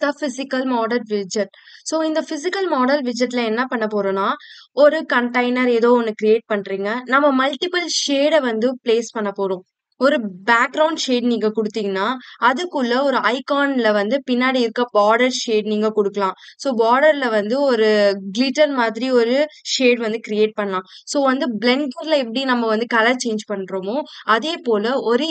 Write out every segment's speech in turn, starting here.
The physical model widget. So இந்த physical model விட்ஜெட்ல என்ன பண்ண போறோம்னா, ஒரு கண்டெய்னர் ஏதோ ஒன்று கிரியேட் பண்றீங்க. நம்ம மல்டிபிள் ஷேடை வந்து பிளேஸ் பண்ண போறோம். ஒரு பேக்ரவுண்ட் ஷேட் நீங்க கொடுத்தீங்கன்னா, அதுக்குள்ள ஒரு ஐகான்ல வந்து பின்னாடி இருக்க பார்டர் ஷேட் நீங்க கொடுக்கலாம். ஸோ பார்டர்ல வந்து ஒரு கிளிட்டர் மாதிரி ஒரு ஷேட் வந்து கிரியேட் பண்ணலாம். ஸோ வந்து பிளெண்டர்ல எப்படி நம்ம வந்து கலர் சேஞ்ச் பண்றோமோ, அதே போல ஒரு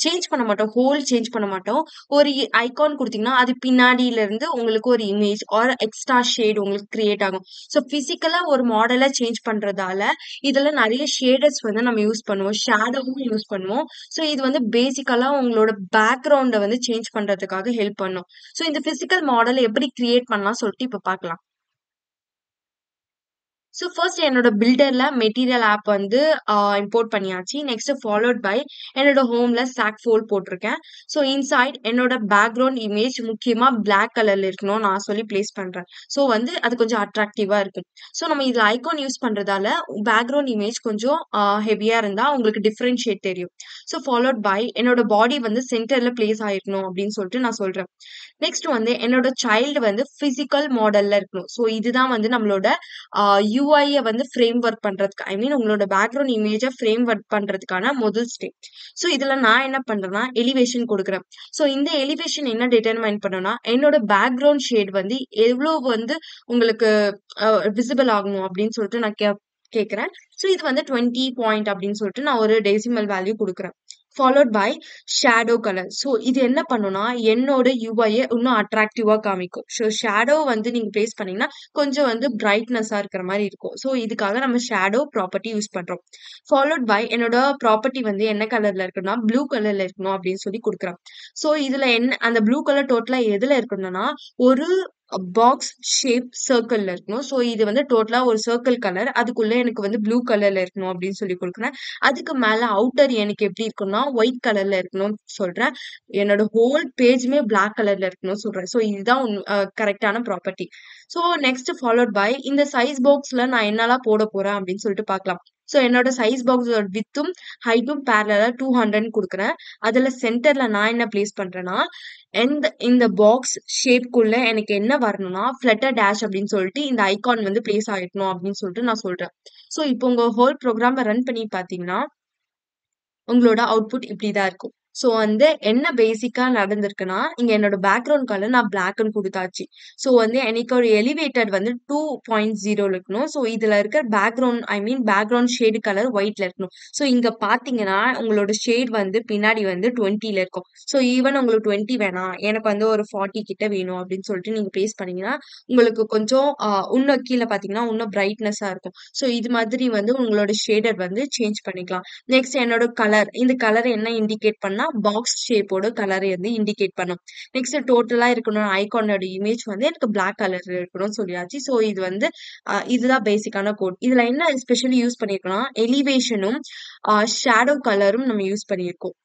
சேஞ்ச் பண்ண மாட்டோம். ஹோல் சேஞ்ச் பண்ண மாட்டோம். ஒரு ஐகான் குடுத்தீங்கன்னா, அது பின்னாடில இருந்து உங்களுக்கு ஒரு இமேஜ் ஆர் எக்ஸ்ட்ரா ஷேட் உங்களுக்கு கிரியேட் ஆகும். ஸோ பிசிக்கலா ஒரு மாடல சேஞ்ச் பண்றதால, இதுல நெறைய ஷேடர்ஸ் வந்து நம்ம யூஸ் பண்ணுவோம். ஷேடோவும் யூஸ் பண்ணுவோம். ஸோ இது வந்து பேசிக்கலா உங்களோட பேக்கிரவுண்ட வந்து சேஞ்ச் பண்றதுக்காக ஹெல்ப் பண்ணும். ஸோ இந்த பிசிக்கல் மாடல் எப்படி கிரியேட் பண்ணலாம் சொல்லிட்டு இப்ப பார்க்கலாம். ஸோ ஃபர்ஸ்ட் என்னோட பில்டர்ல மெட்டீரியல் ஆப் வந்து இம்போர்ட் பண்ணியாச்சு. நெக்ஸ்ட் ஃபாலோட் பை என்னோட ஹோம்ல ஸ்டாக் ஃபோல்ட் போட்டிருக்கேன். ஸோ இன்சைட் என்னோட பேக்ரவுண்ட் இமேஜ் முக்கியமா பிளாக் கலர்ல இருக்கணும் நான் சொல்லி பிளேஸ் பண்றேன். ஸோ வந்து அது கொஞ்சம் அட்ராக்டிவா இருக்கும். ஸோ நம்ம இதுல ஐகான் யூஸ் பண்றதால பேக்ரவுண்ட் இமேஜ் கொஞ்சம் ஹெவியா இருந்தா உங்களுக்கு டிஃபரன்ஷியேட் தெரியும். ஸோ ஃபாலோட் பை என்னோட பாடி வந்து சென்டர்ல பிளேஸ் ஆயிருக்கணும் அப்படின்னு சொல்லிட்டு நான் சொல்றேன். நெக்ஸ்ட் வந்து என்னோட சைல்டு வந்து பிசிக்கல் மாடல்ல இருக்கணும். ஸோ இதுதான் வந்து நம்மளோட யூஐய வந்து ஃப்ரேம் ஒர்க் பண்றதுக்கு ஐ மீன் உங்களோட பேக்ரவுண்ட் இமேஜை ஃப்ரேம் ஒர்க் பண்றதுக்கான முதல் ஸ்டெப். ஸோ இதுல நான் என்ன பண்றேன்னா எலிவேஷன் கொடுக்குறேன். ஸோ இந்த எலிவேஷன் என்ன டிட்டர்மைன் பண்ணனா என்னோட பேக்ரவுண்ட் ஷேட் வந்து எவ்வளவு வந்து உங்களுக்கு விசிபிள் ஆகணும் அப்படின்னு சொல்லிட்டு நான் கேட்கிறேன். ஸோ இது வந்து 20 பாயிண்ட் அப்படின்னு சொல்லிட்டு நான் ஒரு டெசிமல் வேல்யூ கொடுக்குறேன். Followed by shadow colour. So இது என்ன பண்ணும்னா என்னோட யூஐயை இன்னும் அட்ராக்டிவா காமிக்கும். ஸோ ஷேடோ வந்து நீங்க பிளேஸ் பண்ணீங்கன்னா கொஞ்சம் வந்து பிரைட்னஸா இருக்கிற மாதிரி இருக்கும். ஸோ இதுக்காக நம்ம ஷேடோ ப்ராப்பர்ட்டி யூஸ் பண்றோம். ஃபாலோட் பை என்னோட ப்ராப்பர்ட்டி வந்து என்ன கலர்ல இருக்குன்னா ப்ளூ கலர்ல இருக்கணும் அப்படின்னு சொல்லி கொடுக்குறேன். ஸோ இதுல என்ன அந்த ப்ளூ கலர் டோட்டலா எதுல இருக்கணும்னா ஒரு பாக்ஸ் ஷேப் சர்க்கிள்ல இருக்கணும். ஸோ இது வந்து டோட்டலா ஒரு சர்க்கிள் கலர். அதுக்குள்ள எனக்கு வந்து ப்ளூ கலர்ல இருக்கணும் அப்படின்னு சொல்லி கொடுக்குறேன். அதுக்கு மேல அவுட்டர் எனக்கு எப்படி இருக்கும்னா ஒயிட் கலர்ல இருக்கணும்னு சொல்றேன். என்னோட ஹோல் பேஜுமே பிளாக் கலர்ல இருக்கணும்னு சொல்றேன். ஸோ இதுதான் கரெக்டான property. So next followed by இந்த சைஸ் பாக்ஸ்ல நான் என்னெல்லாம் போட போறேன் அப்படின்னு சொல்லிட்டு பார்க்கலாம். ஸோ என்னோட சைஸ் பாக்ஸோட வித்தும் ஹைட்டும் பேரலா 200 கொடுக்குறேன். அதுல சென்டர்ல நான் என்ன பிளேஸ் பண்றேன்னா இந்த பாக்ஸ் ஷேப்குள்ள எனக்கு என்ன வரணும்னா ஃபிளட்டர் டேஷ் அப்படின்னு சொல்லிட்டு இந்த ஐகான் வந்து பிளேஸ் ஆயிடணும் அப்படின்னு சொல்லிட்டு நான் சொல்றேன். ஸோ இப்போ உங்க ஹோல் ப்ரோக்ராம ரன் பண்ணி பாத்தீங்கன்னா உங்களோட அவுட்புட் இப்படிதான் இருக்கும். ஸோ வந்து என்ன பேசிக்கா நடந்திருக்குன்னா இங்க என்னோட பேக்ரவுண்ட் கலர் நான் பிளாக்னு கொடுத்தாச்சு. ஸோ வந்து எனக்கு ஒரு எலிவேட்டட் வந்து 2.0 இருக்கணும். ஸோ இதுல இருக்க பேக்ரவுண்ட் ஐ மீன் பேக்ரவுண்ட் ஷேடு கலர் ஒயிட்ல இருக்கணும். ஸோ இங்க பாத்தீங்கன்னா உங்களோட ஷேட் வந்து பின்னாடி வந்து 20ல இருக்கும். ஸோ ஈவன் உங்களுக்கு 20 வேணாம் எனக்கு வந்து ஒரு 40 கிட்ட வேணும் அப்படின்னு சொல்லிட்டு நீங்க பிளேஸ் பண்ணீங்கன்னா உங்களுக்கு கொஞ்சம் இன்னும் கீழே பாத்தீங்கன்னா இன்னும் பிரைட்னஸா இருக்கும். ஸோ இது மாதிரி வந்து உங்களோட ஷேடர் வந்து சேஞ்ச் பண்ணிக்கலாம். நெக்ஸ்ட் என்னோட கலர் இந்த கலர் என்ன இண்டிகேட் பண்ணா பாக்ஸ் ஷேப்போட கலரை வந்து இண்டிகேட் பண்ணும். நெக்ஸ்ட் டோட்டலா இருக்கணும் ஐகானோட இமேஜ் வந்து எனக்கு பிளாக் கலர்ல இருக்கணும்னு சொல்லியாச்சு. ஸோ இது வந்து இதுதான் பேசிக்கான கோட். இதுல என்ன ஸ்பெஷலி யூஸ் பண்ணிருக்கோம்னா எலிவேஷனும் ஷேடோ கலரும் நம்ம யூஸ் பண்ணியிருக்கோம்.